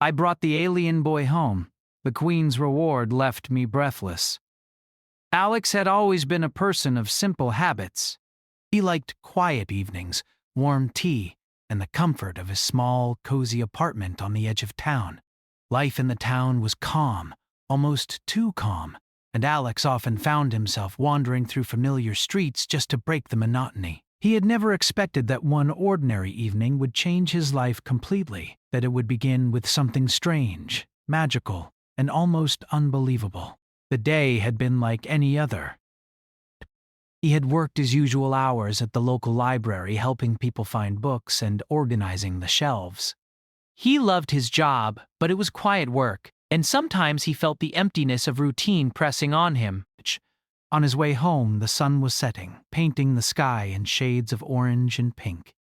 I brought the alien boy home. The Queen's reward left me breathless. Alex had always been a person of simple habits. He liked quiet evenings, warm tea, and the comfort of his small, cozy apartment on the edge of town. Life in the town was calm, almost too calm, and Alex often found himself wandering through familiar streets just to break the monotony. He had never expected that one ordinary evening would change his life completely, that it would begin with something strange, magical, and almost unbelievable. The day had been like any other. He had worked his usual hours at the local library, helping people find books and organizing the shelves. He loved his job, but it was quiet work, and sometimes he felt the emptiness of routine pressing on him. On his way home, the sun was setting, painting the sky in shades of orange and pink.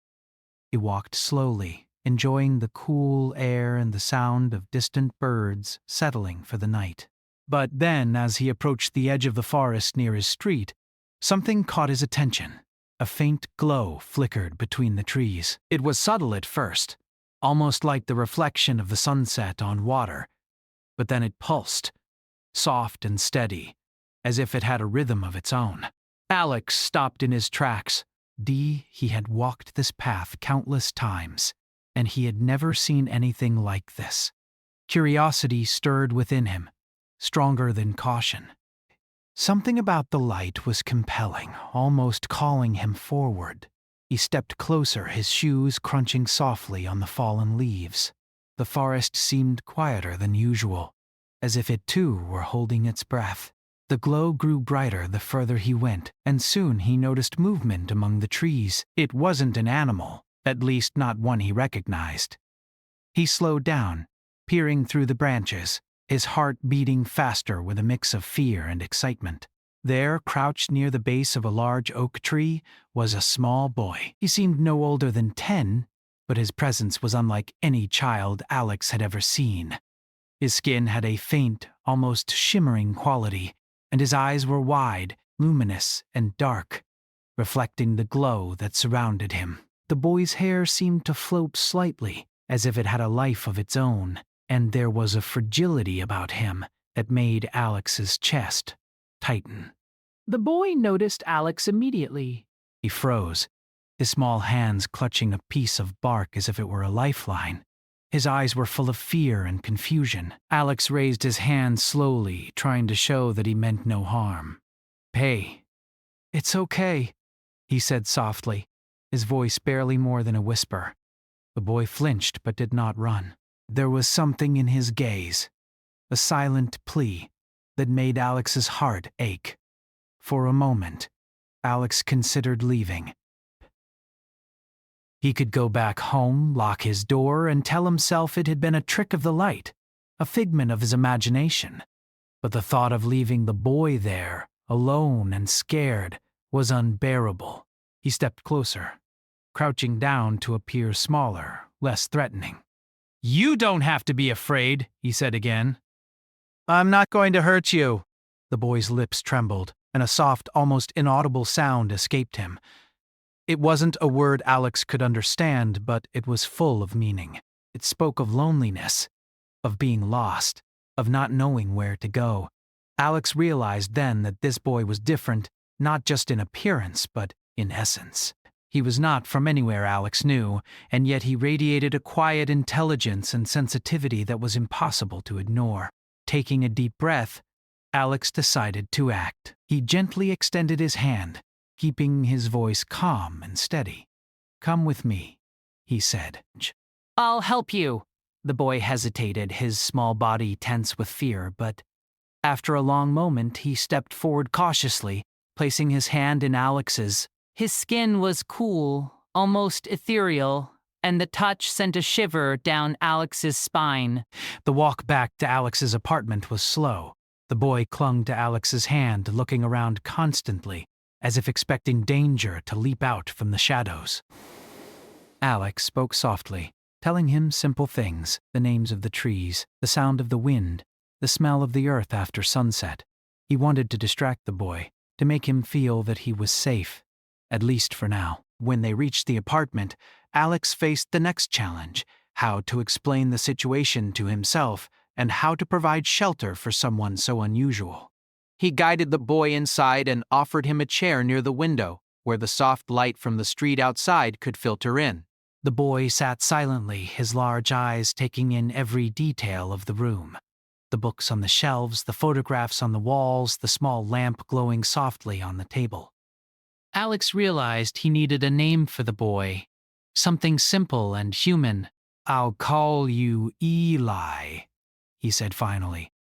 He walked slowly, enjoying the cool air and the sound of distant birds settling for the night. But then, as he approached the edge of the forest near his street, something caught his attention. A faint glow flickered between the trees. It was subtle at first, almost like the reflection of the sunset on water, but then it pulsed, soft and steady, as if it had a rhythm of its own. Alex stopped in his tracks. He had walked this path countless times, and he had never seen anything like this. Curiosity stirred within him, stronger than caution. Something about the light was compelling, almost calling him forward. He stepped closer, his shoes crunching softly on the fallen leaves. The forest seemed quieter than usual, as if it too were holding its breath. The glow grew brighter the further he went, and soon he noticed movement among the trees. It wasn't an animal, at least not one he recognized. He slowed down, peering through the branches, his heart beating faster with a mix of fear and excitement. There, crouched near the base of a large oak tree, was a small boy. He seemed no older than 10, but his presence was unlike any child Alex had ever seen. His skin had a faint, almost shimmering quality, and his eyes were wide, luminous, and dark, reflecting the glow that surrounded him. The boy's hair seemed to float slightly, as if it had a life of its own, and there was a fragility about him that made Alex's chest tighten. The boy noticed Alex immediately. He froze, his small hands clutching a piece of bark as if it were a lifeline. His eyes were full of fear and confusion. Alex raised his hand slowly, trying to show that he meant no harm. "Hey, it's okay," he said softly, his voice barely more than a whisper. The boy flinched but did not run. There was something in his gaze, a silent plea, that made Alex's heart ache. For a moment, Alex considered leaving. He could go back home, lock his door, and tell himself it had been a trick of the light, a figment of his imagination. But the thought of leaving the boy there, alone and scared, was unbearable. He stepped closer, crouching down to appear smaller, less threatening. "You don't have to be afraid," he said again. "I'm not going to hurt you." The boy's lips trembled, and a soft, almost inaudible sound escaped him. It wasn't a word Alex could understand, but it was full of meaning. It spoke of loneliness, of being lost, of not knowing where to go. Alex realized then that this boy was different, not just in appearance, but in essence. He was not from anywhere Alex knew, and yet he radiated a quiet intelligence and sensitivity that was impossible to ignore. Taking a deep breath, Alex decided to act. He gently extended his hand, keeping his voice calm and steady. "Come with me," he said. "I'll help you." The boy hesitated, his small body tense with fear, but after a long moment he stepped forward cautiously, placing his hand in Alex's. His skin was cool, almost ethereal, and the touch sent a shiver down Alex's spine. The walk back to Alex's apartment was slow. The boy clung to Alex's hand, looking around constantly, as if expecting danger to leap out from the shadows. Alex spoke softly, telling him simple things, the names of the trees, the sound of the wind, the smell of the earth after sunset. He wanted to distract the boy, to make him feel that he was safe, at least for now. When they reached the apartment, Alex faced the next challenge, how to explain the situation to himself, and how to provide shelter for someone so unusual. He guided the boy inside and offered him a chair near the window, where the soft light from the street outside could filter in. The boy sat silently, his large eyes taking in every detail of the room. The books on the shelves, the photographs on the walls, the small lamp glowing softly on the table. Alex realized he needed a name for the boy, something simple and human. "I'll call you Eli," he said finally.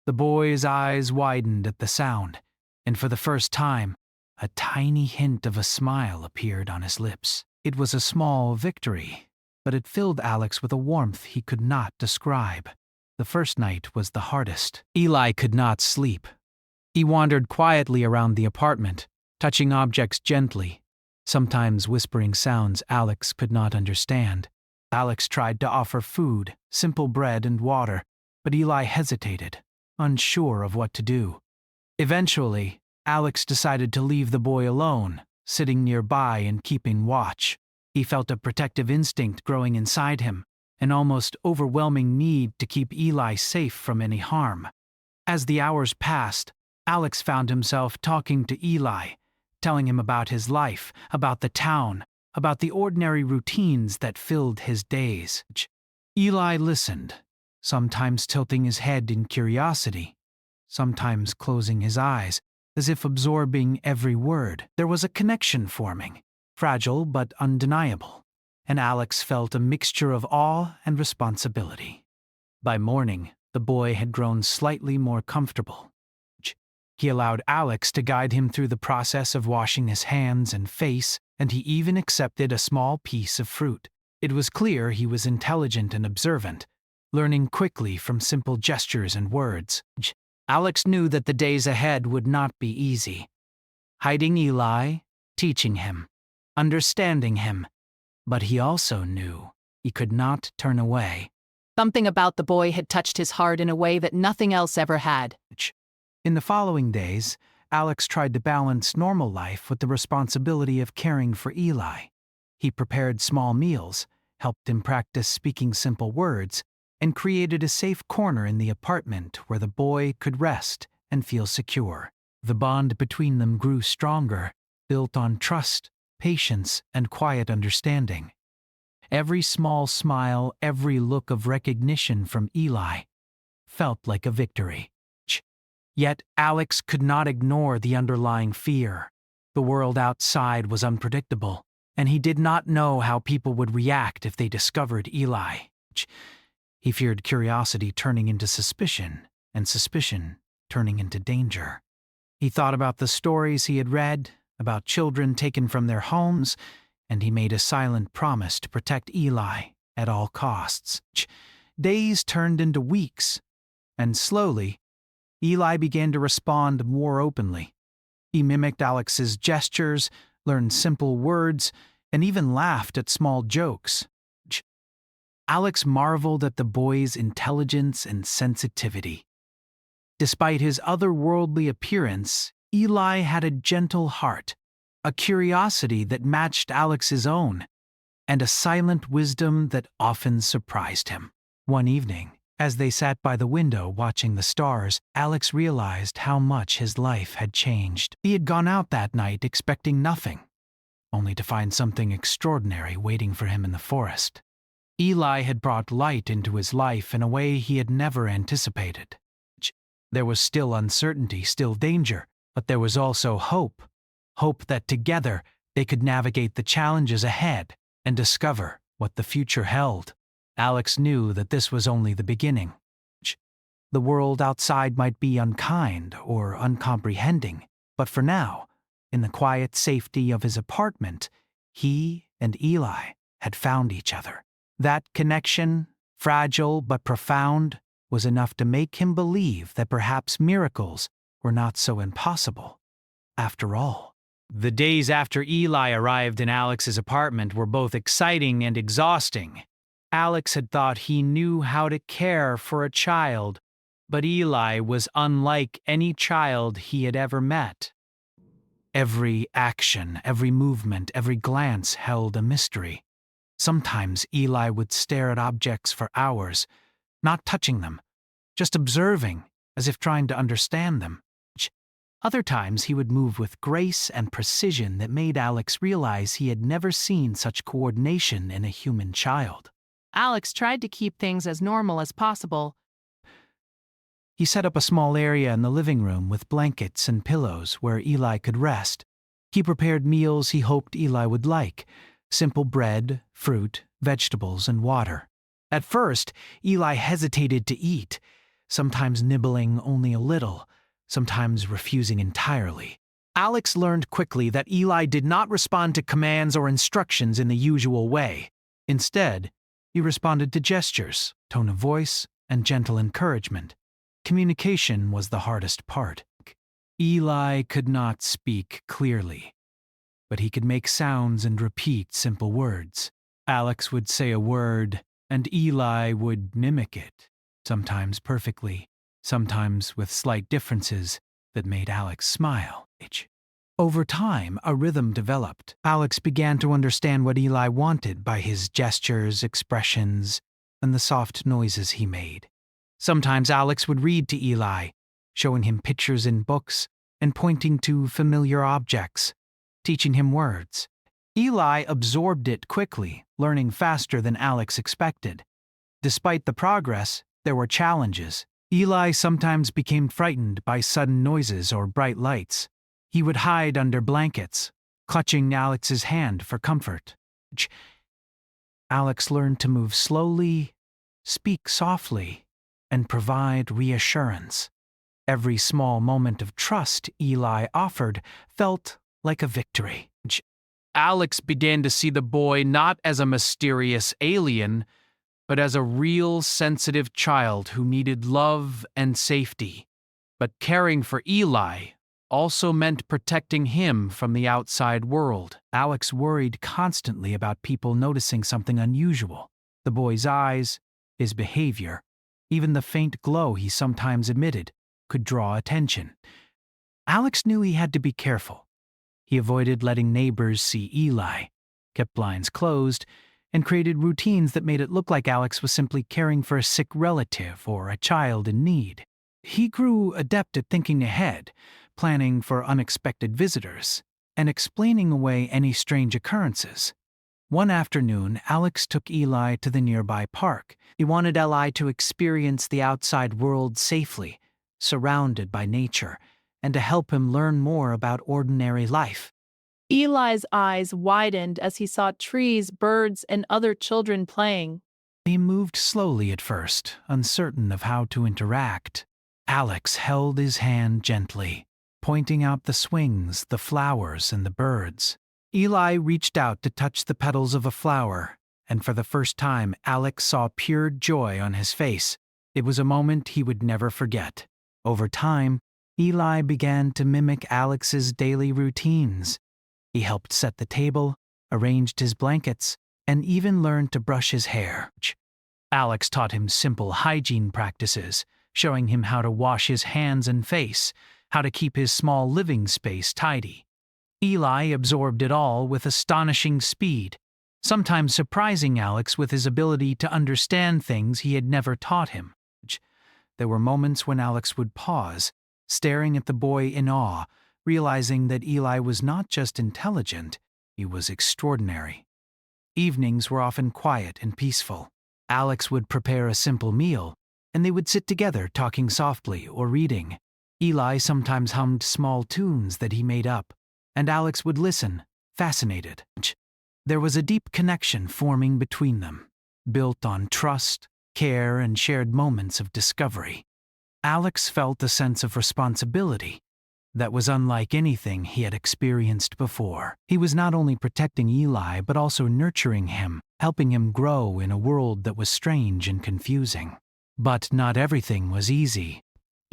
The boy's eyes widened at the sound, and for the first time, a tiny hint of a smile appeared on his lips. It was a small victory, but it filled Alex with a warmth he could not describe. The first night was the hardest. Eli could not sleep. He wandered quietly around the apartment, touching objects gently, sometimes whispering sounds Alex could not understand. Alex tried to offer food, simple bread and water, but Eli hesitated, unsure of what to do. Eventually, Alex decided to leave the boy alone, sitting nearby and keeping watch. He felt a protective instinct growing inside him, an almost overwhelming need to keep Eli safe from any harm. As the hours passed, Alex found himself talking to Eli, telling him about his life, about the town, about the ordinary routines that filled his days. Eli listened, sometimes tilting his head in curiosity, sometimes closing his eyes, as if absorbing every word. There was a connection forming, fragile but undeniable, and Alex felt a mixture of awe and responsibility. By morning, the boy had grown slightly more comfortable. He allowed Alex to guide him through the process of washing his hands and face, and he even accepted a small piece of fruit. It was clear he was intelligent and observant, learning quickly from simple gestures and words. Alex knew that the days ahead would not be easy. Hiding Eli, teaching him, understanding him, but he also knew he could not turn away. Something about the boy had touched his heart in a way that nothing else ever had. In the following days, Alex tried to balance normal life with the responsibility of caring for Eli. He prepared small meals, helped him practice speaking simple words, and created a safe corner in the apartment where the boy could rest and feel secure. The bond between them grew stronger, built on trust, patience, and quiet understanding. Every small smile, every look of recognition from Eli felt like a victory. Yet Alex could not ignore the underlying fear. The world outside was unpredictable, and he did not know how people would react if they discovered Eli. He feared curiosity turning into suspicion, and suspicion turning into danger. He thought about the stories he had read, about children taken from their homes, and he made a silent promise to protect Eli at all costs. Days turned into weeks, and slowly, Eli began to respond more openly. He mimicked Alex's gestures, learned simple words, and even laughed at small jokes. Alex marveled at the boy's intelligence and sensitivity. Despite his otherworldly appearance, Eli had a gentle heart, a curiosity that matched Alex's own, and a silent wisdom that often surprised him. One evening, as they sat by the window watching the stars, Alex realized how much his life had changed. He had gone out that night expecting nothing, only to find something extraordinary waiting for him in the forest. Eli had brought light into his life in a way he had never anticipated. There was still uncertainty, still danger, but there was also hope. Hope that together they could navigate the challenges ahead and discover what the future held. Alex knew that this was only the beginning. The world outside might be unkind or uncomprehending, but for now, in the quiet safety of his apartment, he and Eli had found each other. That connection, fragile but profound, was enough to make him believe that perhaps miracles were not so impossible after all. The days after Eli arrived in Alex's apartment were both exciting and exhausting. Alex had thought he knew how to care for a child, but Eli was unlike any child he had ever met. Every action, every movement, every glance held a mystery. Sometimes Eli would stare at objects for hours, not touching them, just observing, as if trying to understand them. Other times he would move with grace and precision that made Alex realize he had never seen such coordination in a human child. Alex tried to keep things as normal as possible. He set up a small area in the living room with blankets and pillows where Eli could rest. He prepared meals he hoped Eli would like: simple bread, fruit, vegetables, and water. At first, Eli hesitated to eat, sometimes nibbling only a little, sometimes refusing entirely. Alex learned quickly that Eli did not respond to commands or instructions in the usual way. Instead, he responded to gestures, tone of voice, and gentle encouragement. Communication was the hardest part. Eli could not speak clearly, but he could make sounds and repeat simple words. Alex would say a word, and Eli would mimic it, sometimes perfectly, sometimes with slight differences that made Alex smile. Over time, a rhythm developed. Alex began to understand what Eli wanted by his gestures, expressions, and the soft noises he made. Sometimes Alex would read to Eli, showing him pictures in books and pointing to familiar objects, teaching him words. Eli absorbed it quickly, learning faster than Alex expected. Despite the progress, there were challenges. Eli sometimes became frightened by sudden noises or bright lights. He would hide under blankets, clutching Alex's hand for comfort. Alex learned to move slowly, speak softly, and provide reassurance. Every small moment of trust Eli offered felt like a victory. Alex began to see the boy not as a mysterious alien, but as a real, sensitive child who needed love and safety. But caring for Eli also meant protecting him from the outside world. Alex worried constantly about people noticing something unusual: the boy's eyes, his behavior, even the faint glow he sometimes emitted could draw attention. Alex knew he had to be careful. He avoided letting neighbors see Eli, kept blinds closed, and created routines that made it look like Alex was simply caring for a sick relative or a child in need. He grew adept at thinking ahead, planning for unexpected visitors, and explaining away any strange occurrences. One afternoon, Alex took Eli to the nearby park. He wanted Eli to experience the outside world safely, surrounded by nature, and to help him learn more about ordinary life. Eli's eyes widened as he saw trees, birds, and other children playing. He moved slowly at first, uncertain of how to interact. Alex held his hand gently, pointing out the swings, the flowers, and the birds. Eli reached out to touch the petals of a flower, and for the first time, Alex saw pure joy on his face. It was a moment he would never forget. Over time, Eli began to mimic Alex's daily routines. He helped set the table, arranged his blankets, and even learned to brush his hair. Alex taught him simple hygiene practices, showing him how to wash his hands and face, how to keep his small living space tidy. Eli absorbed it all with astonishing speed, sometimes surprising Alex with his ability to understand things he had never taught him. There were moments when Alex would pause, staring at the boy in awe, realizing that Eli was not just intelligent, he was extraordinary. Evenings were often quiet and peaceful. Alex would prepare a simple meal, and they would sit together talking softly or reading. Eli sometimes hummed small tunes that he made up, and Alex would listen, fascinated. There was a deep connection forming between them, built on trust, care, and shared moments of discovery. Alex felt a sense of responsibility that was unlike anything he had experienced before. He was not only protecting Eli but also nurturing him, helping him grow in a world that was strange and confusing. But not everything was easy.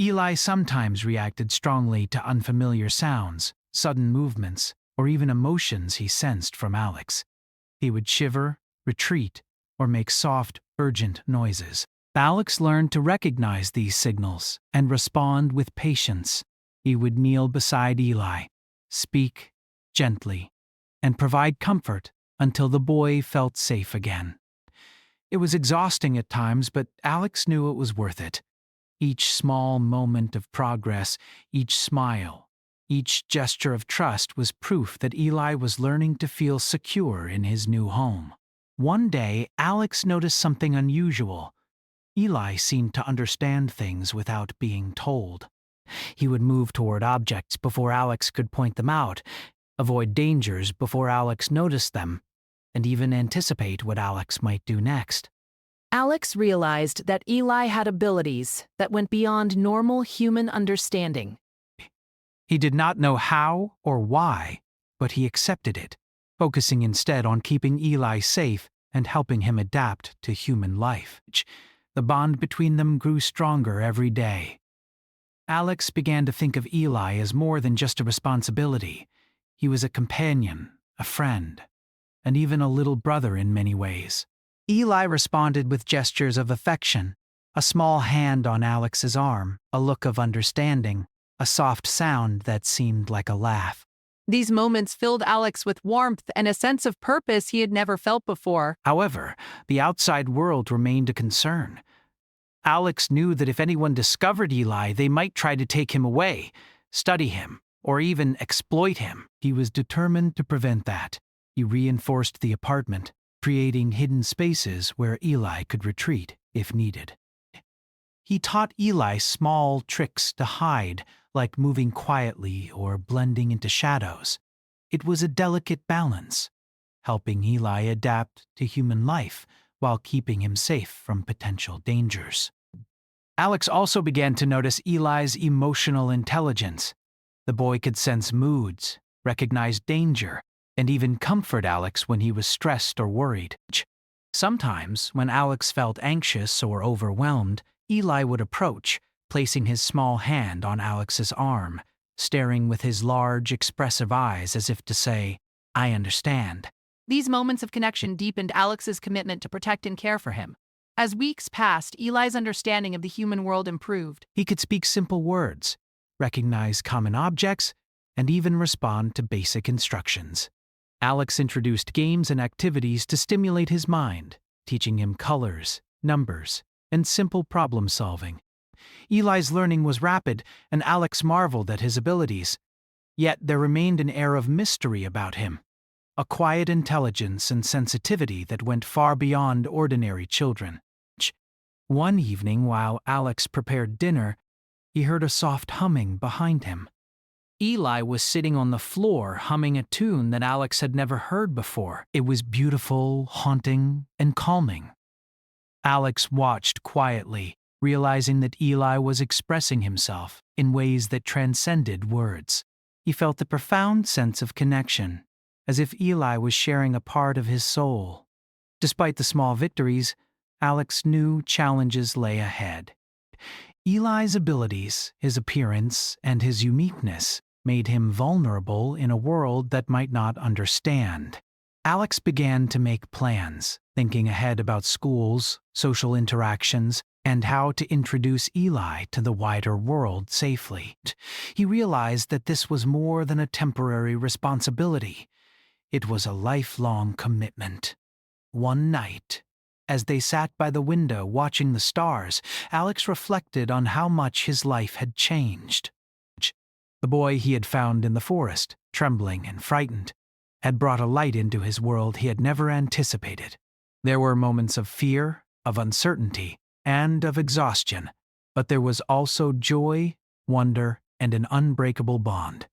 Eli sometimes reacted strongly to unfamiliar sounds, sudden movements, or even emotions he sensed from Alex. He would shiver, retreat, or make soft, urgent noises. Alex learned to recognize these signals and respond with patience. He would kneel beside Eli, speak gently, and provide comfort until the boy felt safe again. It was exhausting at times, but Alex knew it was worth it. Each small moment of progress, each smile, each gesture of trust was proof that Eli was learning to feel secure in his new home. One day, Alex noticed something unusual. Eli seemed to understand things without being told. He would move toward objects before Alex could point them out, avoid dangers before Alex noticed them, and even anticipate what Alex might do next. Alex realized that Eli had abilities that went beyond normal human understanding. He did not know how or why, but he accepted it, focusing instead on keeping Eli safe and helping him adapt to human life. The bond between them grew stronger every day. Alex began to think of Eli as more than just a responsibility. He was a companion, a friend, and even a little brother in many ways. Eli responded with gestures of affection, a small hand on Alex's arm, a look of understanding, a soft sound that seemed like a laugh. These moments filled Alex with warmth and a sense of purpose he had never felt before. However, the outside world remained a concern. Alex knew that if anyone discovered Eli, they might try to take him away, study him, or even exploit him. He was determined to prevent that. He reinforced the apartment, creating hidden spaces where Eli could retreat if needed. He taught Eli small tricks to hide, like moving quietly or blending into shadows. It was a delicate balance, helping Eli adapt to human life while keeping him safe from potential dangers. Alex also began to notice Eli's emotional intelligence. The boy could sense moods, recognize danger, and even comfort Alex when he was stressed or worried. Sometimes, when Alex felt anxious or overwhelmed, Eli would approach, placing his small hand on Alex's arm, staring with his large, expressive eyes as if to say, "I understand." These moments of connection deepened Alex's commitment to protect and care for him. As weeks passed, Eli's understanding of the human world improved. He could speak simple words, recognize common objects, and even respond to basic instructions. Alex introduced games and activities to stimulate his mind, teaching him colors, numbers, and simple problem solving. Eli's learning was rapid, and Alex marveled at his abilities. Yet there remained an air of mystery about him, a quiet intelligence and sensitivity that went far beyond ordinary children. One evening, while Alex prepared dinner, he heard a soft humming behind him. Eli was sitting on the floor humming a tune that Alex had never heard before. It was beautiful, haunting, and calming. Alex watched quietly, realizing that Eli was expressing himself in ways that transcended words. He felt a profound sense of connection, as if Eli was sharing a part of his soul. Despite the small victories, Alex knew challenges lay ahead. Eli's abilities, his appearance, and his uniqueness made him vulnerable in a world that might not understand. Alex began to make plans, thinking ahead about schools, social interactions, and how to introduce Eli to the wider world safely. He realized that this was more than a temporary responsibility. It was a lifelong commitment. One night, as they sat by the window watching the stars, Alex reflected on how much his life had changed. The boy he had found in the forest, trembling and frightened, had brought a light into his world he had never anticipated. There were moments of fear, of uncertainty, and of exhaustion, but there was also joy, wonder, and an unbreakable bond.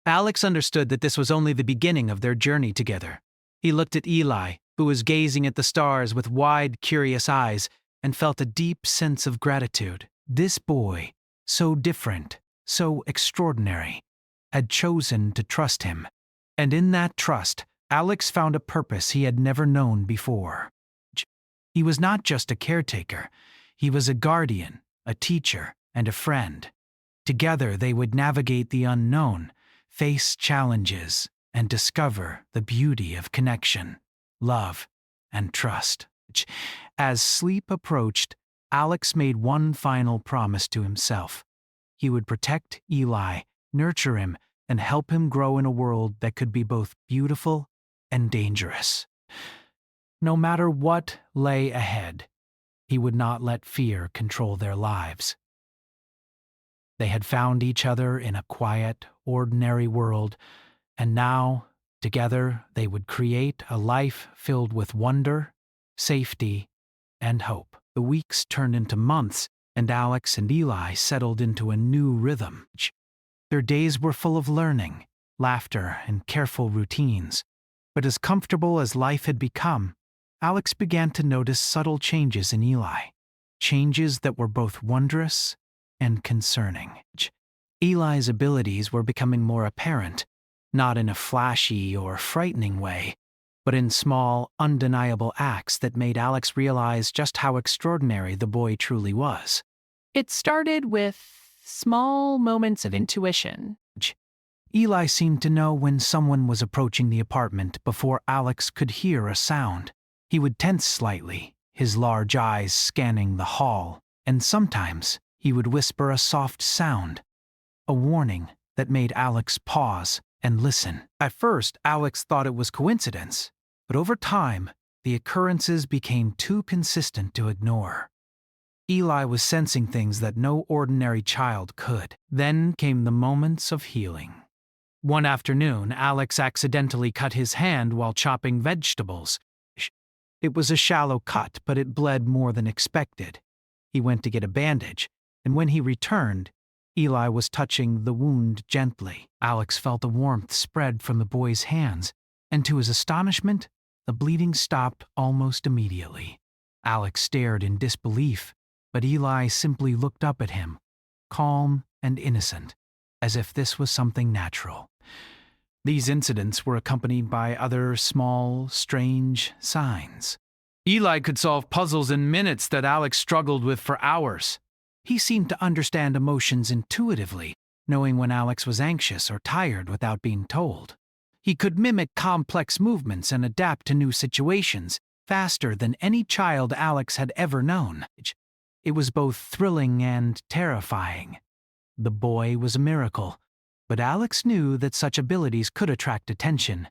Alex understood that this was only the beginning of their journey together. He looked at Eli, who was gazing at the stars with wide, curious eyes, and felt a deep sense of gratitude. This boy, so different, so extraordinary, had chosen to trust him. And in that trust, Alex found a purpose he had never known before. He was not just a caretaker. He was a guardian, a teacher, and a friend. Together they would navigate the unknown, face challenges, and discover the beauty of connection, love, and trust. As sleep approached, Alex made one final promise to himself. He would protect Eli, nurture him, and help him grow in a world that could be both beautiful and dangerous. No matter what lay ahead, he would not let fear control their lives. They had found each other in a quiet, ordinary world, and now, together, they would create a life filled with wonder, safety, and hope. The weeks turned into months, and Alex and Eli settled into a new rhythm. Their days were full of learning, laughter, and careful routines. But as comfortable as life had become, Alex began to notice subtle changes in Eli, changes that were both wondrous and concerning. Eli's abilities were becoming more apparent, not in a flashy or frightening way, but in small, undeniable acts that made Alex realize just how extraordinary the boy truly was. It started with small moments of intuition. Eli seemed to know when someone was approaching the apartment before Alex could hear a sound. He would tense slightly, his large eyes scanning the hall, and sometimes he would whisper a soft sound, a warning that made Alex pause and listen. At first, Alex thought it was coincidence, but over time, the occurrences became too consistent to ignore. Eli was sensing things that no ordinary child could. Then came the moments of healing. One afternoon, Alex accidentally cut his hand while chopping vegetables. It was a shallow cut, but it bled more than expected. He went to get a bandage, and when he returned, Eli was touching the wound gently. Alex felt a warmth spread from the boy's hands, and to his astonishment, the bleeding stopped almost immediately. Alex stared in disbelief, but Eli simply looked up at him, calm and innocent, as if this was something natural. These incidents were accompanied by other small, strange signs. Eli could solve puzzles in minutes that Alex struggled with for hours. He seemed to understand emotions intuitively, knowing when Alex was anxious or tired without being told. He could mimic complex movements and adapt to new situations faster than any child Alex had ever known. It was both thrilling and terrifying. The boy was a miracle, but Alex knew that such abilities could attract attention,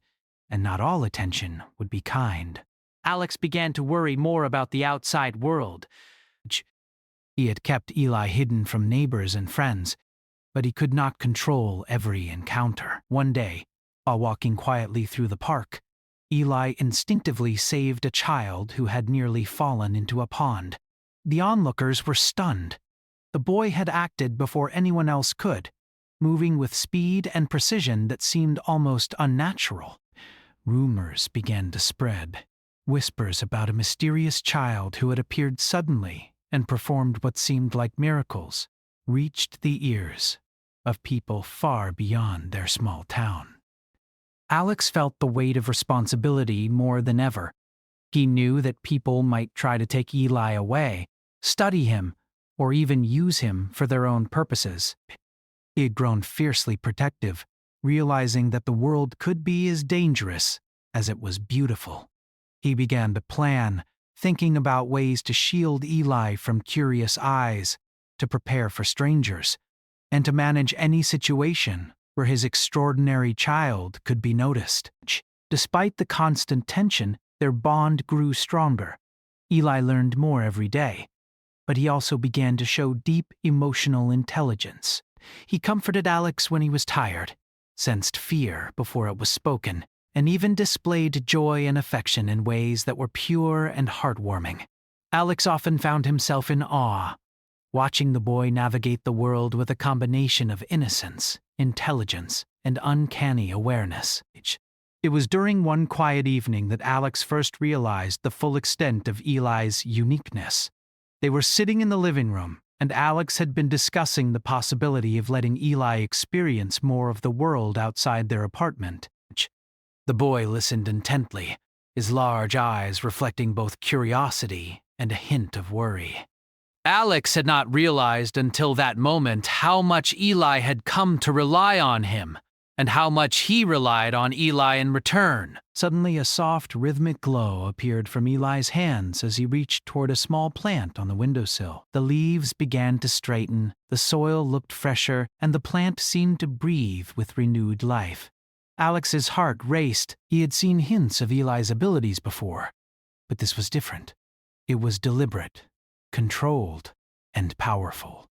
and not all attention would be kind. Alex began to worry more about the outside world. He had kept Eli hidden from neighbors and friends, but he could not control every encounter. One day, while walking quietly through the park, Eli instinctively saved a child who had nearly fallen into a pond. The onlookers were stunned. The boy had acted before anyone else could, moving with speed and precision that seemed almost unnatural. Rumors began to spread, whispers about a mysterious child who had appeared suddenly and performed what seemed like miracles, reached the ears of people far beyond their small town. Alex felt the weight of responsibility more than ever. He knew that people might try to take Eli away, study him, or even use him for their own purposes. He had grown fiercely protective, realizing that the world could be as dangerous as it was beautiful. He began to plan, thinking about ways to shield Eli from curious eyes, to prepare for strangers, and to manage any situation where his extraordinary child could be noticed. Despite the constant tension, their bond grew stronger. Eli learned more every day, but he also began to show deep emotional intelligence. He comforted Alex when he was tired, sensed fear before it was spoken, and even displayed joy and affection in ways that were pure and heartwarming. Alex often found himself in awe, watching the boy navigate the world with a combination of innocence, intelligence, and uncanny awareness. It was during one quiet evening that Alex first realized the full extent of Eli's uniqueness. They were sitting in the living room, and Alex had been discussing the possibility of letting Eli experience more of the world outside their apartment. The boy listened intently, his large eyes reflecting both curiosity and a hint of worry. Alex had not realized until that moment how much Eli had come to rely on him, and how much he relied on Eli in return. Suddenly, a soft, rhythmic glow appeared from Eli's hands as he reached toward a small plant on the windowsill. The leaves began to straighten, the soil looked fresher, and the plant seemed to breathe with renewed life. Alex's heart raced. He had seen hints of Eli's abilities before, but this was different. It was deliberate, controlled, and powerful.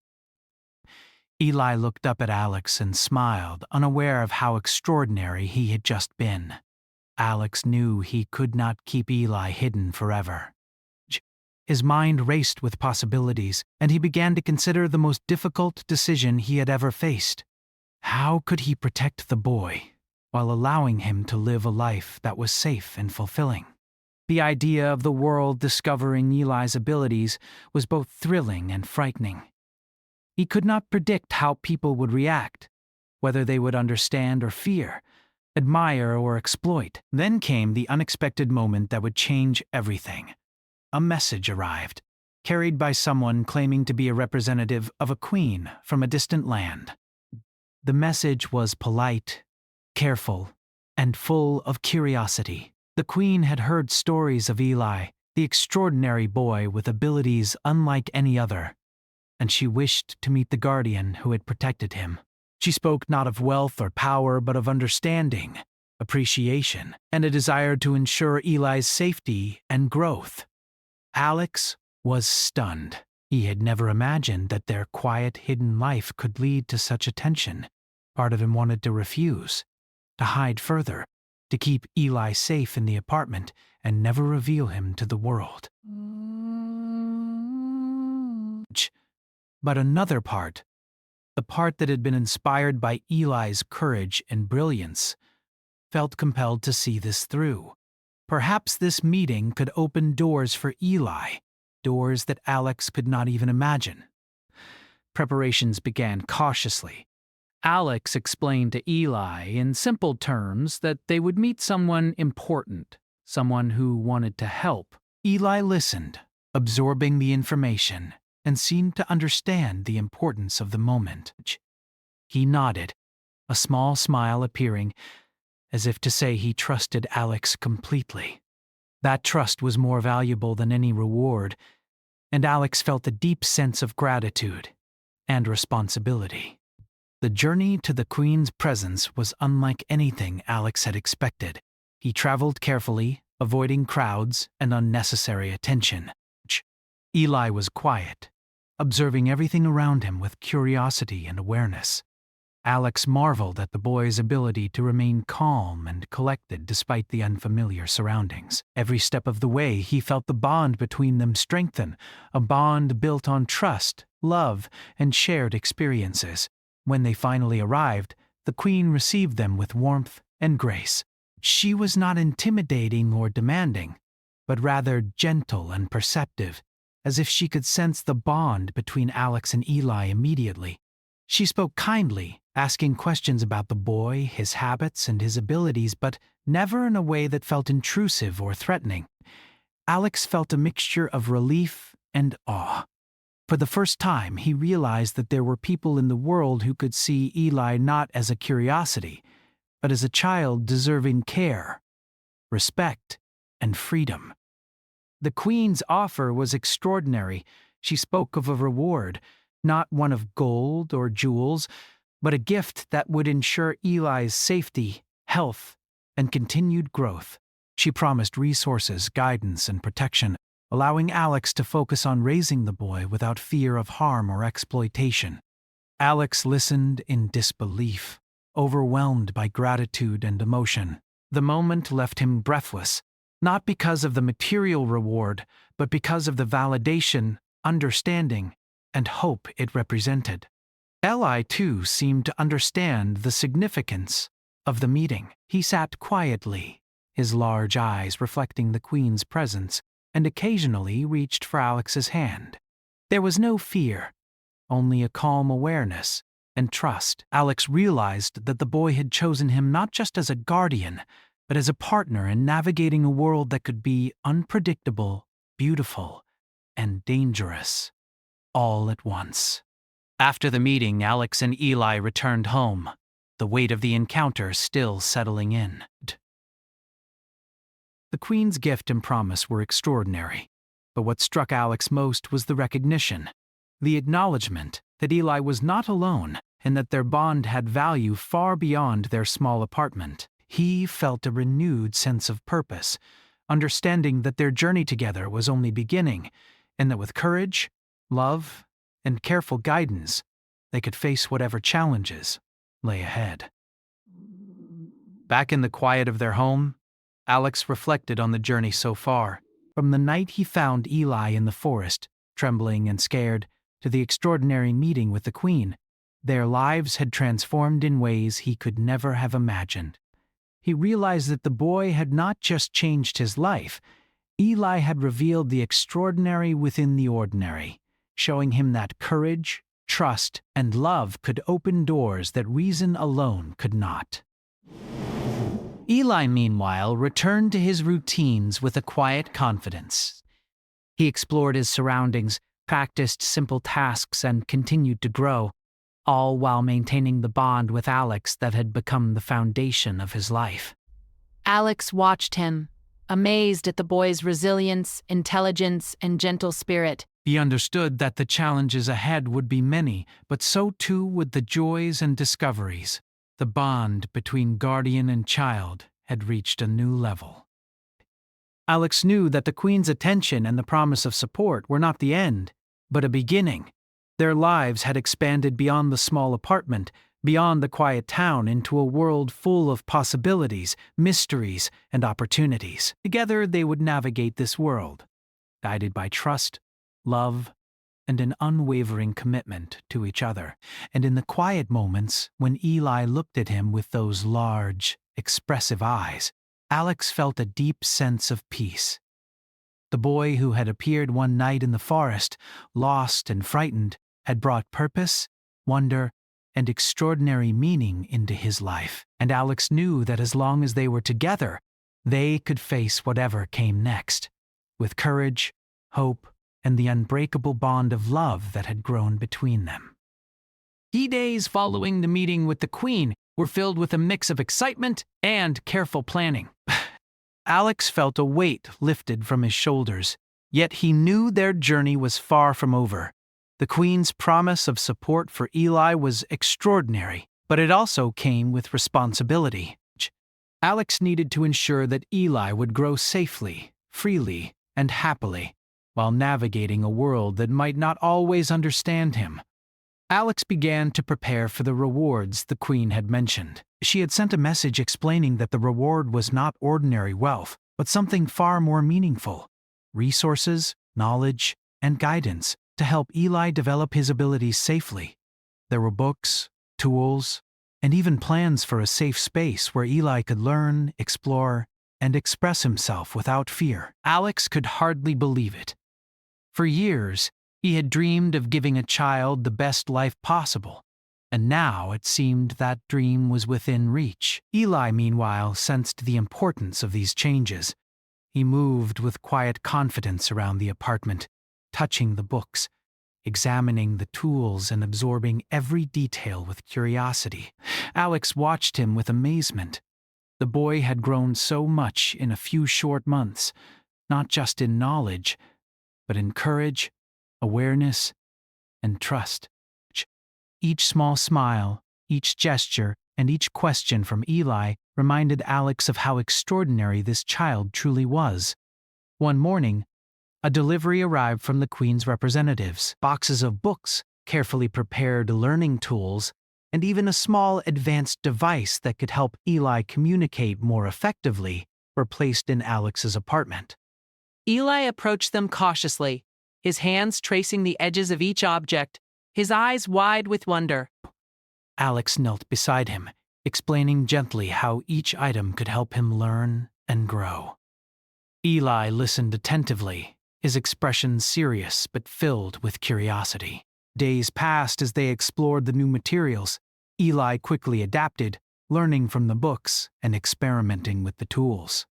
Eli looked up at Alex and smiled, unaware of how extraordinary he had just been. Alex knew he could not keep Eli hidden forever. His mind raced with possibilities, and he began to consider the most difficult decision he had ever faced. How could he protect the boy while allowing him to live a life that was safe and fulfilling? The idea of the world discovering Eli's abilities was both thrilling and frightening. He could not predict how people would react, whether they would understand or fear, admire or exploit. Then came the unexpected moment that would change everything. A message arrived, carried by someone claiming to be a representative of a queen from a distant land. The message was polite, careful, and full of curiosity. The queen had heard stories of Eli, the extraordinary boy with abilities unlike any other, and she wished to meet the guardian who had protected him. She spoke not of wealth or power, but of understanding, appreciation, and a desire to ensure Eli's safety and growth. Alex was stunned. He had never imagined that their quiet, hidden life could lead to such attention. Part of him wanted to refuse, to hide further, to keep Eli safe in the apartment and never reveal him to the world. But another part, the part that had been inspired by Eli's courage and brilliance, felt compelled to see this through. Perhaps this meeting could open doors for Eli, doors that Alex could not even imagine. Preparations began cautiously. Alex explained to Eli in simple terms that they would meet someone important, someone who wanted to help. Eli listened, absorbing the information, and seemed to understand the importance of the moment. He nodded, a small smile appearing, as if to say he trusted Alex completely. That trust was more valuable than any reward, and Alex felt a deep sense of gratitude and responsibility. The journey to the Queen's presence was unlike anything Alex had expected. He traveled carefully, avoiding crowds and unnecessary attention. Eli was quiet, observing everything around him with curiosity and awareness. Alex marveled at the boy's ability to remain calm and collected despite the unfamiliar surroundings. Every step of the way, he felt the bond between them strengthen, a bond built on trust, love, and shared experiences. When they finally arrived, the Queen received them with warmth and grace. She was not intimidating or demanding, but rather gentle and perceptive, as if she could sense the bond between Alex and Eli immediately. She spoke kindly, asking questions about the boy, his habits, and his abilities, but never in a way that felt intrusive or threatening. Alex felt a mixture of relief and awe. For the first time, he realized that there were people in the world who could see Eli not as a curiosity, but as a child deserving care, respect, and freedom. The Queen's offer was extraordinary. She spoke of a reward, not one of gold or jewels, but a gift that would ensure Eli's safety, health, and continued growth. She promised resources, guidance, and protection, allowing Alex to focus on raising the boy without fear of harm or exploitation. Alex listened in disbelief, overwhelmed by gratitude and emotion. The moment left him breathless, not because of the material reward, but because of the validation, understanding, and hope it represented. Eli, too, seemed to understand the significance of the meeting. He sat quietly, his large eyes reflecting the Queen's presence, and occasionally reached for Alex's hand. There was no fear, only a calm awareness and trust. Alex realized that the boy had chosen him not just as a guardian, but as a partner in navigating a world that could be unpredictable, beautiful, and dangerous, all at once. After the meeting, Alex and Eli returned home, the weight of the encounter still settling in. The Queen's gift and promise were extraordinary, but what struck Alex most was the recognition, the acknowledgement that Eli was not alone and that their bond had value far beyond their small apartment. he felt a renewed sense of purpose, understanding that their journey together was only beginning, and that with courage, love, and careful guidance, they could face whatever challenges lay ahead. Back in the quiet of their home, Alex reflected on the journey so far. From the night he found Eli in the forest, trembling and scared, to the extraordinary meeting with the Queen, their lives had transformed in ways he could never have imagined. He realized that the boy had not just changed his life, Eli had revealed the extraordinary within the ordinary, showing him that courage, trust, and love could open doors that reason alone could not. Eli, meanwhile, returned to his routines with a quiet confidence. He explored his surroundings, practiced simple tasks, and continued to grow, all while maintaining the bond with Alex that had become the foundation of his life. Alex watched him, amazed at the boy's resilience, intelligence, and gentle spirit. He understood that the challenges ahead would be many, but so too would the joys and discoveries. The bond between guardian and child had reached a new level. Alex knew that the Queen's attention and the promise of support were not the end, but a beginning. Their lives had expanded beyond the small apartment, beyond the quiet town, into a world full of possibilities, mysteries, and opportunities. Together they would navigate this world, guided by trust, love, and an unwavering commitment to each other. And in the quiet moments, when Eli looked at him with those large, expressive eyes, Alex felt a deep sense of peace. The boy who had appeared one night in the forest, lost and frightened, had brought purpose, wonder, and extraordinary meaning into his life. And Alex knew that as long as they were together, they could face whatever came next, with courage, hope, and the unbreakable bond of love that had grown between them. The days following the meeting with the Queen were filled with a mix of excitement and careful planning. Alex felt a weight lifted from his shoulders, yet he knew their journey was far from over. The Queen's promise of support for Eli was extraordinary, but it also came with responsibility. Alex needed to ensure that Eli would grow safely, freely, and happily, while navigating a world that might not always understand him. Alex began to prepare for the rewards the Queen had mentioned. She had sent a message explaining that the reward was not ordinary wealth, but something far more meaningful: resources, knowledge, and guidance to help Eli develop his abilities safely. There were books, tools, and even plans for a safe space where Eli could learn, explore, and express himself without fear. Alex could hardly believe it. For years, he had dreamed of giving a child the best life possible, and now it seemed that dream was within reach. Eli, meanwhile, sensed the importance of these changes. He moved with quiet confidence around the apartment, touching the books, examining the tools, and absorbing every detail with curiosity. Alex watched him with amazement. The boy had grown so much in a few short months, not just in knowledge, but in courage, awareness, and trust. Each small smile, each gesture, and each question from Eli reminded Alex of how extraordinary this child truly was. One morning, a delivery arrived from the Queen's representatives. Boxes of books, carefully prepared learning tools, and even a small advanced device that could help Eli communicate more effectively were placed in Alex's apartment. Eli approached them cautiously, his hands tracing the edges of each object, his eyes wide with wonder. Alex knelt beside him, explaining gently how each item could help him learn and grow. Eli listened attentively, his expression serious but filled with curiosity. Days passed as they explored the new materials. Eli quickly adapted, learning from the books and experimenting with the tools.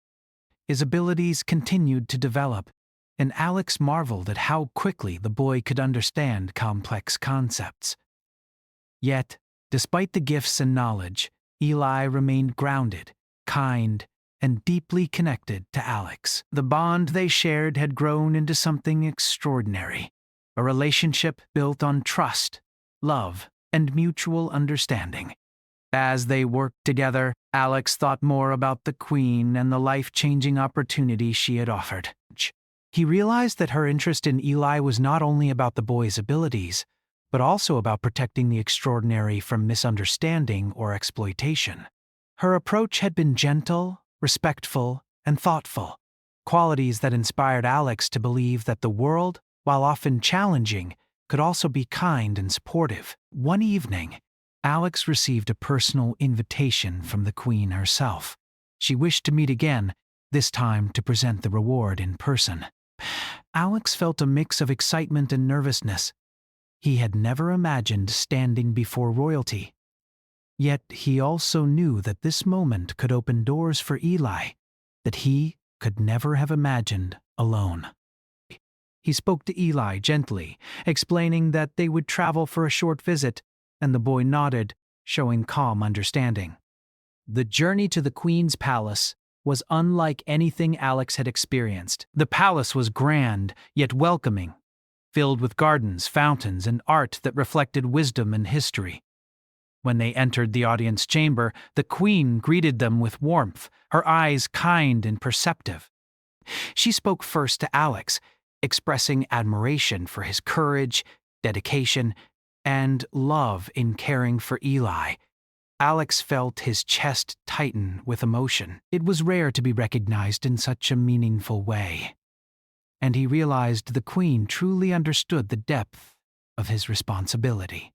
His abilities continued to develop, and Alex marveled at how quickly the boy could understand complex concepts. Yet, despite the gifts and knowledge, Eli remained grounded, kind, and deeply connected to Alex. The bond they shared had grown into something extraordinary, a relationship built on trust, love, and mutual understanding. As they worked together, Alex thought more about the Queen and the life-changing opportunity she had offered. He realized that her interest in Eli was not only about the boy's abilities, but also about protecting the extraordinary from misunderstanding or exploitation. Her approach had been gentle, respectful, and thoughtful, qualities that inspired Alex to believe that the world, while often challenging, could also be kind and supportive. One evening, Alex received a personal invitation from the Queen herself. She wished to meet again, this time to present the reward in person. Alex felt a mix of excitement and nervousness. He had never imagined standing before royalty. Yet he also knew that this moment could open doors for Eli that he could never have imagined alone. He spoke to Eli gently, explaining that they would travel for a short visit, and the boy nodded, showing calm understanding. The journey to the Queen's palace was unlike anything Alex had experienced. The palace was grand, yet welcoming, filled with gardens, fountains, and art that reflected wisdom and history. When they entered the audience chamber, the Queen greeted them with warmth, her eyes kind and perceptive. She spoke first to Alex, expressing admiration for his courage, dedication, and love in caring for Eli. Alex felt his chest tighten with emotion. It was rare to be recognized in such a meaningful way, and he realized the Queen truly understood the depth of his responsibility.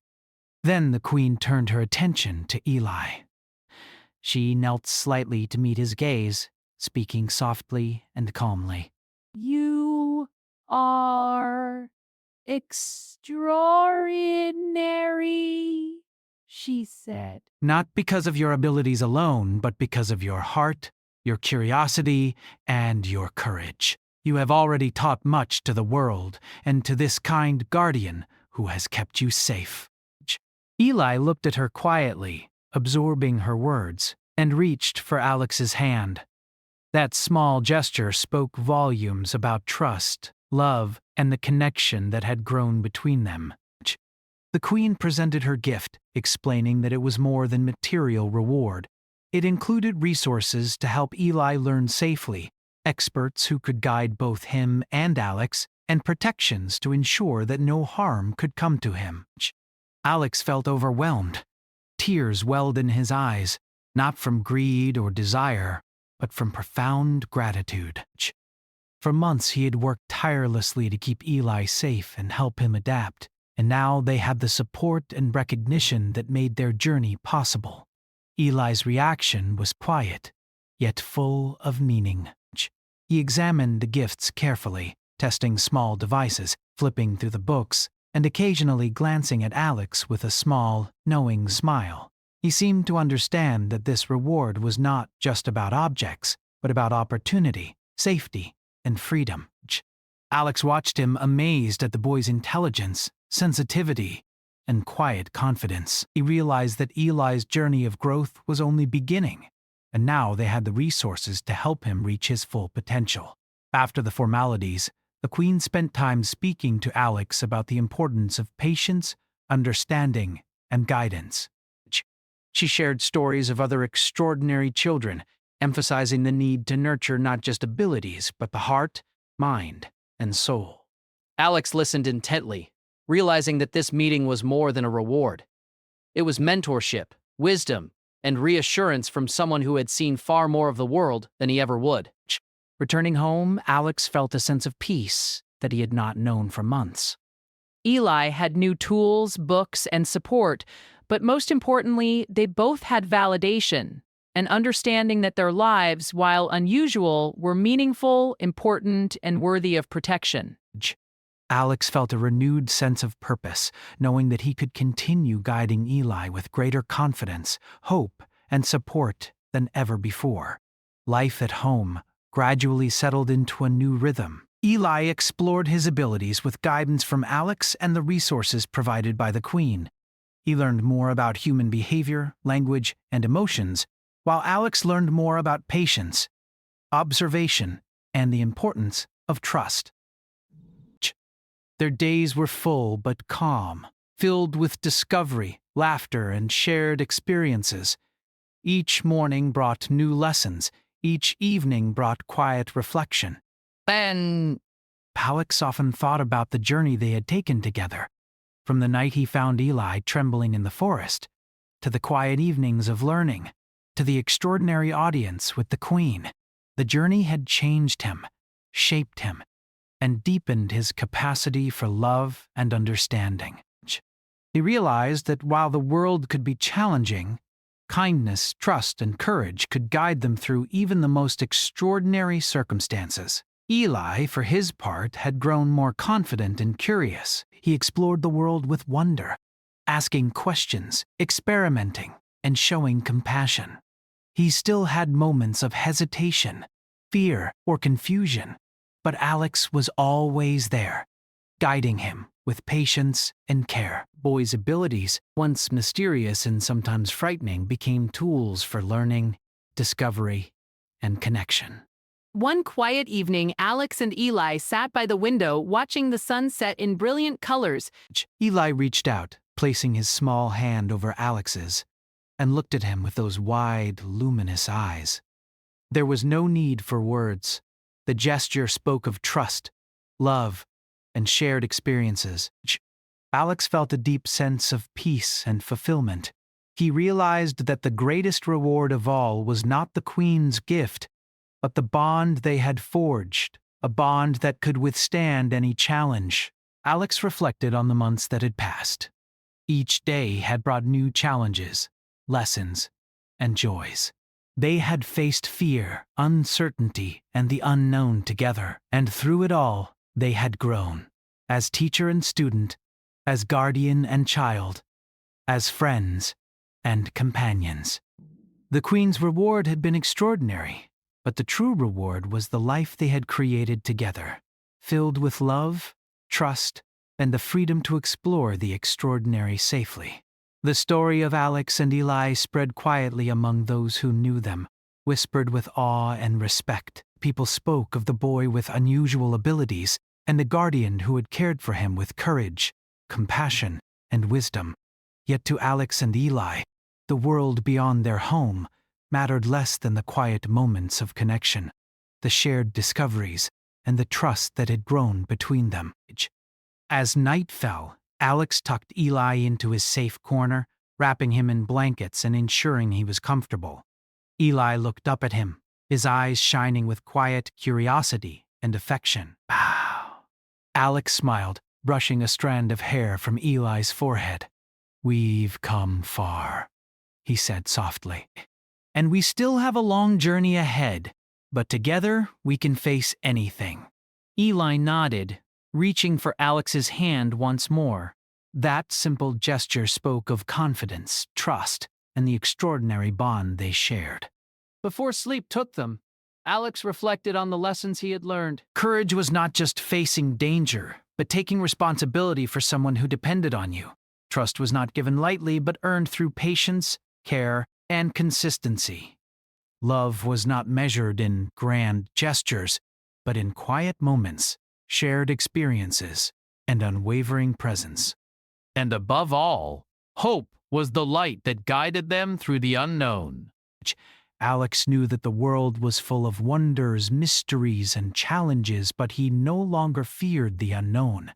Then the Queen turned her attention to Eli. She knelt slightly to meet his gaze, speaking softly and calmly. You are extraordinary, she said. Not because of your abilities alone, but because of your heart, your curiosity, and your courage. You have already taught much to the world and to this kind guardian who has kept you safe. Eli looked at her quietly, absorbing her words, and reached for Alex's hand. That small gesture spoke volumes about trust, love, and the connection that had grown between them. The Queen presented her gift, explaining that it was more than material reward. It included resources to help Eli learn safely, experts who could guide both him and Alex, and protections to ensure that no harm could come to him. Alex felt overwhelmed. Tears welled in his eyes, not from greed or desire, but from profound gratitude. For months he had worked tirelessly to keep Eli safe and help him adapt, and now they had the support and recognition that made their journey possible. Eli's reaction was quiet, yet full of meaning. He examined the gifts carefully, testing small devices, flipping through the books, and occasionally glancing at Alex with a small, knowing smile. He seemed to understand that this reward was not just about objects, but about opportunity, safety, and freedom. Alex watched him, amazed at the boy's intelligence, sensitivity, and quiet confidence. He realized that Eli's journey of growth was only beginning, and now they had the resources to help him reach his full potential. After the formalities, the Queen spent time speaking to Alex about the importance of patience, understanding, and guidance. She shared stories of other extraordinary children, emphasizing the need to nurture not just abilities, but the heart, mind, and soul. Alex listened intently, realizing that this meeting was more than a reward. It was mentorship, wisdom, and reassurance from someone who had seen far more of the world than he ever would. Returning home, Alex felt a sense of peace that he had not known for months. Eli had new tools, books, and support, but most importantly, they both had validation, an understanding that their lives, while unusual, were meaningful, important, and worthy of protection. Alex felt a renewed sense of purpose, knowing that he could continue guiding Eli with greater confidence, hope, and support than ever before. Life at home gradually settled into a new rhythm. Eli explored his abilities with guidance from Alex and the resources provided by the Queen. He learned more about human behavior, language, and emotions, while Alex learned more about patience, observation, and the importance of trust. Their days were full but calm, filled with discovery, laughter, and shared experiences. Each morning brought new lessons, each evening brought quiet reflection. And Alex often thought about the journey they had taken together, from the night he found Eli trembling in the forest, to the quiet evenings of learning, to the extraordinary audience with the Queen. The journey had changed him, shaped him, and deepened his capacity for love and understanding. He realized that while the world could be challenging, kindness, trust, and courage could guide them through even the most extraordinary circumstances. Eli, for his part, had grown more confident and curious. He explored the world with wonder, asking questions, experimenting, and showing compassion. He still had moments of hesitation, fear, or confusion, but Alex was always there, guiding him with patience and care. Boy's abilities, once mysterious and sometimes frightening, became tools for learning, discovery, and connection. One quiet evening, Alex and Eli sat by the window watching the sun set in brilliant colors. Eli reached out, placing his small hand over Alex's, and looked at him with those wide, luminous eyes. There was no need for words. The gesture spoke of trust, love, and shared experiences. Alex felt a deep sense of peace and fulfillment. He realized that the greatest reward of all was not the Queen's gift, but the bond they had forged, a bond that could withstand any challenge. Alex reflected on the months that had passed. Each day had brought new challenges, lessons, and joys. They had faced fear, uncertainty, and the unknown together, and through it all, they had grown. As teacher and student, as guardian and child, as friends and companions. The Queen's reward had been extraordinary, but the true reward was the life they had created together, filled with love, trust, and the freedom to explore the extraordinary safely. The story of Alex and Eli spread quietly among those who knew them, whispered with awe and respect. People spoke of the boy with unusual abilities and the guardian who had cared for him with courage, compassion, and wisdom. Yet to Alex and Eli, the world beyond their home mattered less than the quiet moments of connection, the shared discoveries, and the trust that had grown between them. As night fell, Alex tucked Eli into his safe corner, wrapping him in blankets and ensuring he was comfortable. Eli looked up at him, his eyes shining with quiet curiosity and affection. Wow. Alex smiled, brushing a strand of hair from Eli's forehead. "We've come far," he said softly. "And we still have a long journey ahead, but together we can face anything." Eli nodded, reaching for Alex's hand once more. That simple gesture spoke of confidence, trust, and the extraordinary bond they shared. Before sleep took them, Alex reflected on the lessons he had learned. Courage was not just facing danger, but taking responsibility for someone who depended on you. Trust was not given lightly, but earned through patience, care, and consistency. Love was not measured in grand gestures, but in quiet moments, shared experiences, and unwavering presence. And above all, hope was the light that guided them through the unknown. Alex knew that the world was full of wonders, mysteries, and challenges, but he no longer feared the unknown.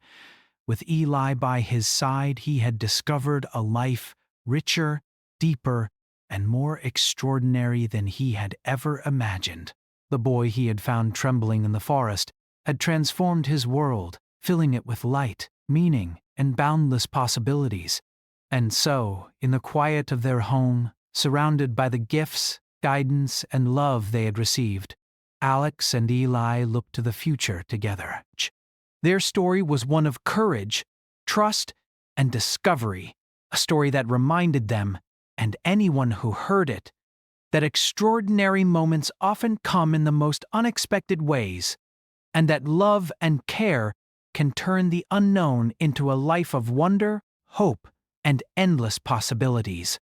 With Eli by his side, he had discovered a life richer, deeper, and more extraordinary than he had ever imagined. The boy he had found trembling in the forest had transformed his world, filling it with light, meaning, and boundless possibilities. And so, in the quiet of their home, surrounded by the gifts, guidance, and love they had received, Alex and Eli looked to the future together. Their story was one of courage, trust, and discovery, a story that reminded them, and anyone who heard it, that extraordinary moments often come in the most unexpected ways, and that love and care can turn the unknown into a life of wonder, hope, and endless possibilities.